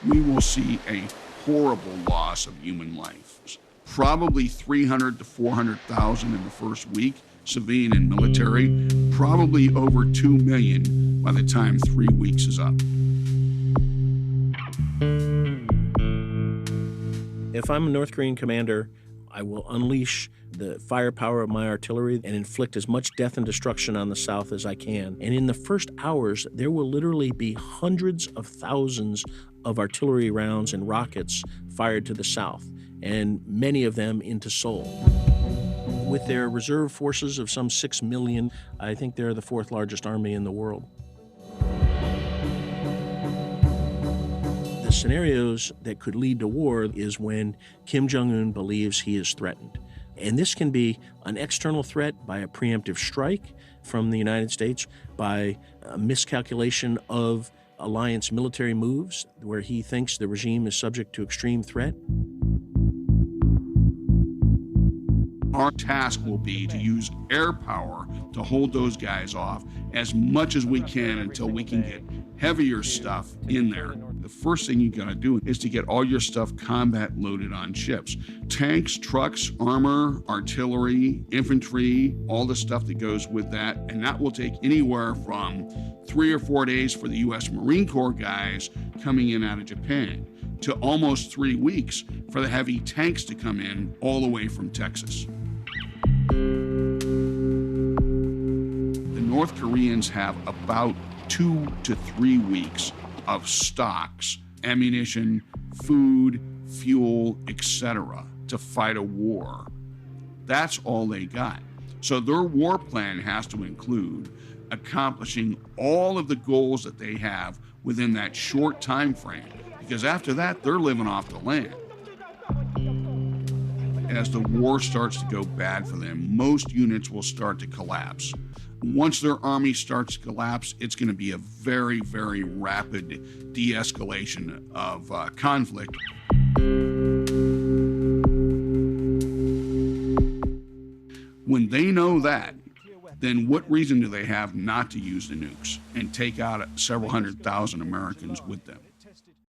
we will see a horrible loss of human life. Probably 300 to 400,000 in the first week, civilian and military, probably over 2 million by the time 3 weeks is up. If I'm a North Korean commander, I will unleash the firepower of my artillery and inflict as much death and destruction on the South as I can. And in the first hours, there will literally be hundreds of thousands of artillery rounds and rockets fired to the South, and many of them into Seoul. With their reserve forces of some 6 million, I think they're the fourth largest army in the world. The scenarios that could lead to war is when Kim Jong-un believes he is threatened. And this can be an external threat by a preemptive strike from the United States, by a miscalculation of alliance military moves where he thinks the regime is subject to extreme threat. Our task will be to use air power to hold those guys off as much as we can until we can get heavier stuff in there. The first thing you gotta do is to get all your stuff combat loaded on ships. Tanks, trucks, armor, artillery, infantry, all the stuff that goes with that. And that will take anywhere from 3 or 4 days for the US Marine Corps guys coming in out of Japan to almost 3 weeks for the heavy tanks to come in all the way from Texas. The North Koreans have about 2 to 3 weeks of stocks, ammunition, food, fuel, etc., to fight a war. That's all they got. So their war plan has to include accomplishing all of the goals that they have within that short time frame, because after that, they're living off the land. As the war starts to go bad for them, most units will start to collapse. Once their army starts to collapse, it's going to be a very, very rapid de-escalation of conflict. When they know that, then what reason do they have not to use the nukes and take out several 100,000 Americans with them?